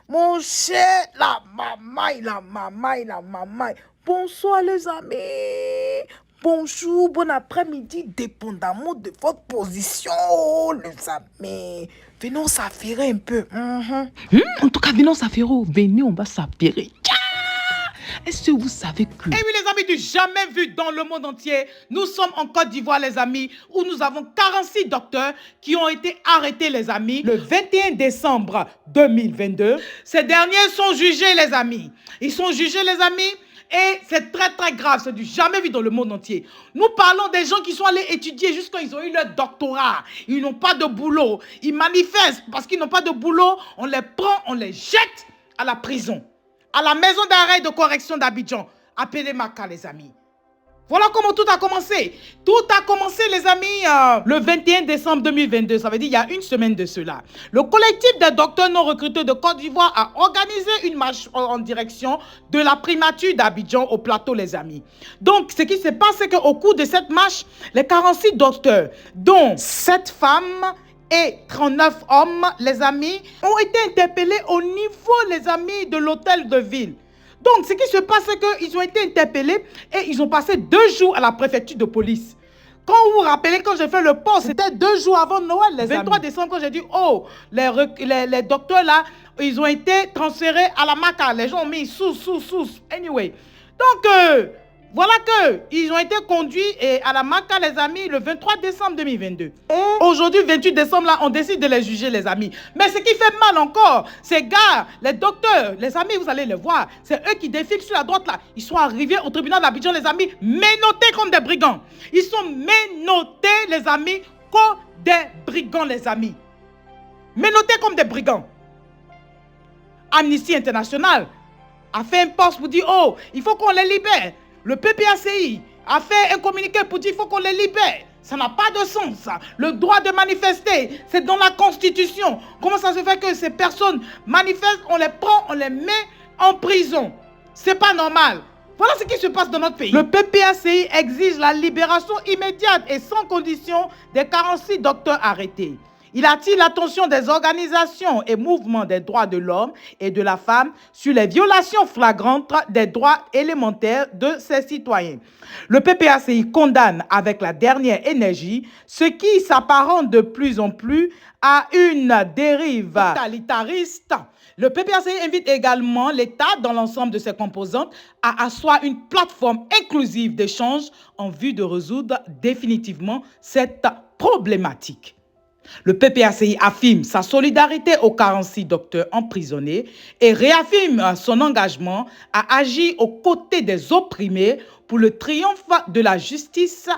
Mon cher, la mamaille, la mamaille, la mamaille. Bonsoir les amis. Bonjour, bon après-midi, dépendamment de votre position, les amis. Venons s'affairer un peu. En tout cas, venons s'affairer. Venez, on va s'affairer. Est-ce que vous savez que... Eh oui, les amis du jamais vu dans le monde entier, nous sommes en Côte d'Ivoire, les amis, où nous avons 46 docteurs qui ont été arrêtés, les amis, le 21 décembre 2022. Ces derniers sont jugés, les amis. Ils sont jugés, les amis, et c'est très, très grave. C'est du jamais vu dans le monde entier. Nous parlons des gens qui sont allés étudier jusqu'à ils ont eu leur doctorat. Ils n'ont pas de boulot. Ils manifestent parce qu'ils n'ont pas de boulot. On les prend, on les jette à la prison. À la maison d'arrêt de correction d'Abidjan, à Pélémaka, les amis. Voilà comment tout a commencé. Tout a commencé, les amis, le 21 décembre 2022. Ça veut dire il y a une semaine de cela. Le collectif des docteurs non recrutés de Côte d'Ivoire a organisé une marche en direction de la primature d'Abidjan au plateau, les amis. Donc, ce qui se passe, c'est qu'au cours de cette marche, les 46 docteurs, dont 7 femmes, et 39 hommes, les amis, ont été interpellés au niveau, les amis, de l'hôtel de ville. Donc, ce qui se passe, c'est qu'ils ont été interpellés et ils ont passé 2 jours à la préfecture de police. Quand vous vous rappelez, quand j'ai fait le post, c'était 2 jours avant Noël, les 23 décembre, quand j'ai dit, oh, les docteurs là, ils ont été transférés à la MACA. Les gens ont mis sous. Anyway. Donc, voilà qu'ils ont été conduits à la MACA, les amis, le 23 décembre 2022. Et aujourd'hui, 28 décembre, là, on décide de les juger, les amis. Mais ce qui fait mal encore, ces gars, les docteurs, les amis, vous allez les voir, c'est eux qui défilent sur la droite, là. Ils sont arrivés au tribunal d'Abidjan, les amis, menottés comme des brigands. Ils sont menottés, les amis, comme des brigands, les amis. Menottés comme des brigands. Amnesty International a fait un post pour dire, oh, il faut qu'on les libère. Le PPACI a fait un communiqué pour dire qu'il faut qu'on les libère. Ça n'a pas de sens. Le droit de manifester, c'est dans la Constitution. Comment ça se fait que ces personnes manifestent, on les prend, on les met en prison? C'est pas normal. Voilà ce qui se passe dans notre pays. Le PPACI exige la libération immédiate et sans condition des 46 docteurs arrêtés. Il attire l'attention des organisations et mouvements des droits de l'homme et de la femme sur les violations flagrantes des droits élémentaires de ses citoyens. Le PPACI condamne avec la dernière énergie ce qui s'apparente de plus en plus à une dérive totalitariste. Le PPACI invite également l'État, dans l'ensemble de ses composantes, à asseoir une plateforme inclusive d'échange en vue de résoudre définitivement cette problématique. Le PPACI affirme sa solidarité aux 46 docteurs emprisonnés et réaffirme son engagement à agir aux côtés des opprimés pour le triomphe de la justice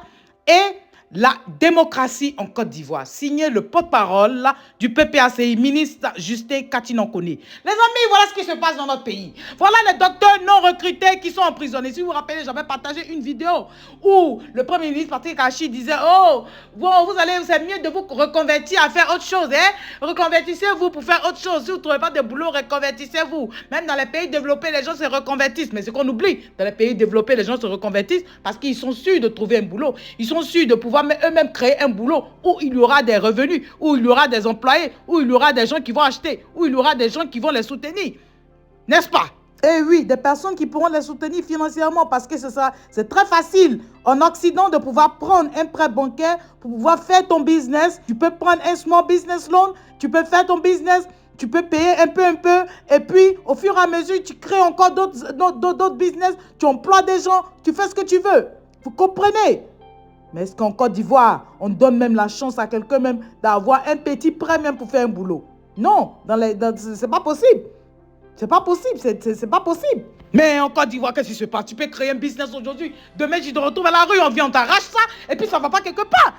et la démocratie en Côte d'Ivoire. Signé le porte-parole du PPACI, ministre Justin Katinankone. Les amis, voilà ce qui se passe dans notre pays. Voilà les docteurs non recrutés qui sont emprisonnés. Si vous vous rappelez, j'avais partagé une vidéo où le Premier ministre Patrick Achi disait, oh, bon, c'est mieux de vous reconvertir à faire autre chose. Reconvertissez-vous pour faire autre chose. Si vous ne trouvez pas de boulot, reconvertissez-vous. Même dans les pays développés, les gens se reconvertissent. Mais ce qu'on oublie, dans les pays développés, les gens se reconvertissent parce qu'ils sont sûrs de trouver un boulot. Ils sont sûrs de pouvoir eux-mêmes créer un boulot où il y aura des revenus, où il y aura des employés, où il y aura des gens qui vont acheter, où il y aura des gens qui vont les soutenir. N'est-ce pas? Eh oui, des personnes qui pourront les soutenir financièrement parce que c'est très facile en Occident de pouvoir prendre un prêt bancaire pour pouvoir faire ton business. Tu peux prendre un small business loan, tu peux faire ton business, tu peux payer un peu, et puis au fur et à mesure, tu crées encore d'autres business, tu emploies des gens, tu fais ce que tu veux. Vous comprenez? Mais est-ce qu'en Côte d'Ivoire, on donne même la chance à quelqu'un même d'avoir un petit prêt même pour faire un boulot? Non, c'est pas possible. C'est pas possible, c'est pas possible. Mais en Côte d'Ivoire, qu'est-ce qui se passe? Tu peux créer un business aujourd'hui. Demain, tu te retrouves à la rue, on vient, on t'arrache ça, et puis ça va pas quelque part.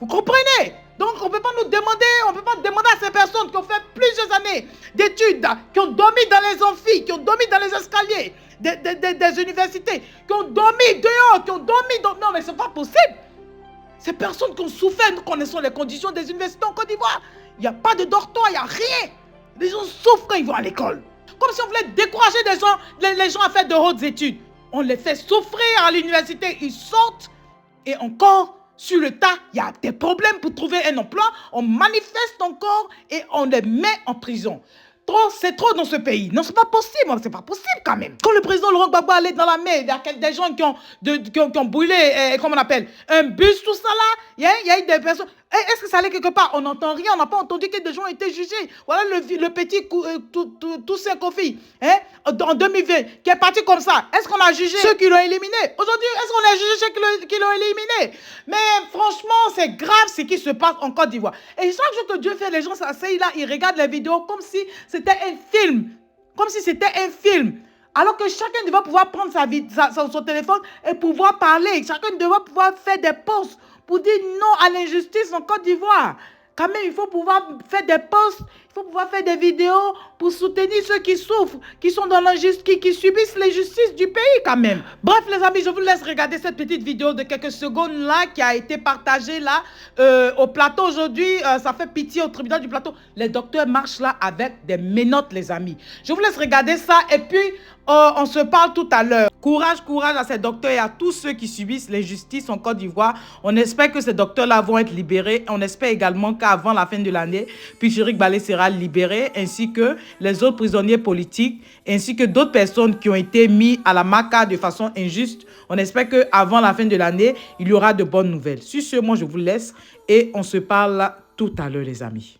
Vous comprenez? Donc, on ne peut pas nous demander, on ne peut pas demander à ces personnes qui ont fait plusieurs années d'études, qui ont dormi dans les amphis, qui ont dormi dans les escaliers des universités, qui ont dormi dehors, qui ont dormi dans... Non, mais c'est pas possible. Ces personnes qui ont souffert, nous connaissons les conditions des universités en Côte d'Ivoire. Il n'y a pas de dortoir, il n'y a rien. Les gens souffrent quand ils vont à l'école. Comme si on voulait décourager les gens à faire de hautes études. On les fait souffrir à l'université. Ils sortent et encore, sur le tas, il y a des problèmes pour trouver un emploi. On manifeste encore et on les met en prison. c'est trop dans ce pays. Non, c'est pas possible, c'est pas possible quand même. Quand le président Laurent Gbagbo allait dans la mer, il y a des gens qui ont brûlé, comment on appelle, un bus, tout ça là, il y a eu des personnes. Est-ce que ça allait quelque part? On n'entend rien, on n'a pas entendu que des gens ont été jugés. Voilà le petit Toussaint Kofi, en 2020, qui est parti comme ça. Est-ce qu'on a jugé ceux qui l'ont éliminé? Aujourd'hui, est-ce qu'on a jugé ceux qui l'ont éliminé? Mais franchement, c'est grave ce qui se passe en Côte d'Ivoire. Et chaque jour que Dieu fait, les gens s'asseyent là, ils regardent les vidéos comme si c'était un film. Comme si c'était un film. Alors que chacun devait pouvoir prendre son téléphone et pouvoir parler. Chacun devait pouvoir faire des posts pour dire non à l'injustice en Côte d'Ivoire. Quand même, il faut pouvoir faire des posts, il faut pouvoir faire des vidéos pour soutenir ceux qui souffrent, qui sont dans l'injustice, qui subissent l'injustice du pays quand même. Bref, les amis, je vous laisse regarder cette petite vidéo de quelques secondes là qui a été partagée là au plateau aujourd'hui. Ça fait pitié au tribunal du plateau. Les docteurs marchent là avec des menottes, les amis. Je vous laisse regarder ça et puis on se parle tout à l'heure. Courage, courage à ces docteurs et à tous ceux qui subissent l'injustice en Côte d'Ivoire. On espère que ces docteurs-là vont être libérés. On espère également qu'avant la fin de l'année, Pichirik Balé sera libéré, ainsi que les autres prisonniers politiques, ainsi que d'autres personnes qui ont été mis à la maca de façon injuste. On espère qu'avant la fin de l'année, il y aura de bonnes nouvelles. Sur ce, moi, je vous laisse et on se parle tout à l'heure, les amis.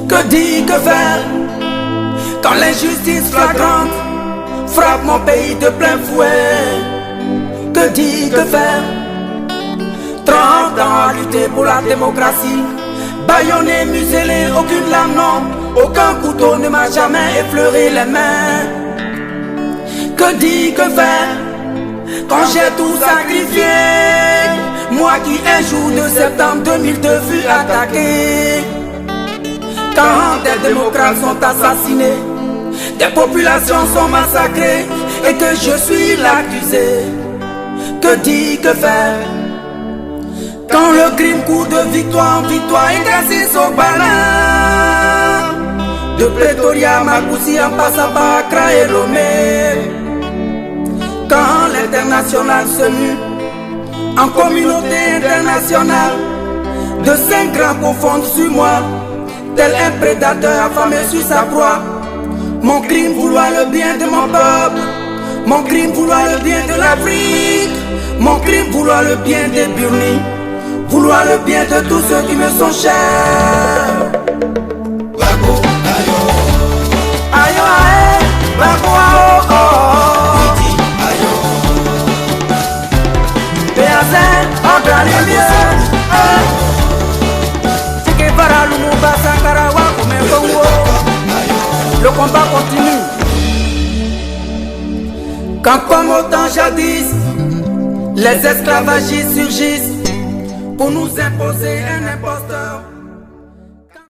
Que dire, que faire quand l'injustice flagrante frappe mon pays de plein fouet? Que dire, que faire? 30 ans à lutter pour la démocratie, bâillonné, muselé, aucune lame, non, aucun couteau ne m'a jamais effleuré les mains. Que dire, que faire quand j'ai tout sacrifié? Moi qui un jour de septembre 2002 fus attaqué. Quand des démocrates sont assassinés, des populations sont massacrées et que je suis l'accusé. Que dire, que faire quand le crime court de victoire en victoire et grâce au balin? De Pretoria à Makoussi en passant par Accra et Lomé. Quand l'international se mue en communauté internationale, de 5 grands confondent sur moi, tel un prédateur affamé sur sa proie. Mon crime vouloir le bien de mon peuple, mon crime vouloir le bien de l'Afrique, mon crime vouloir le bien des Burnis, vouloir le bien de tous ceux qui me sont chers. Bako, ayo, ayo, ayo, bako, ayo, ayo, Béazin, entre les lieux. Le combat continue. Quand comme au temps jadis, les esclavagistes surgissent pour nous imposer un imposteur.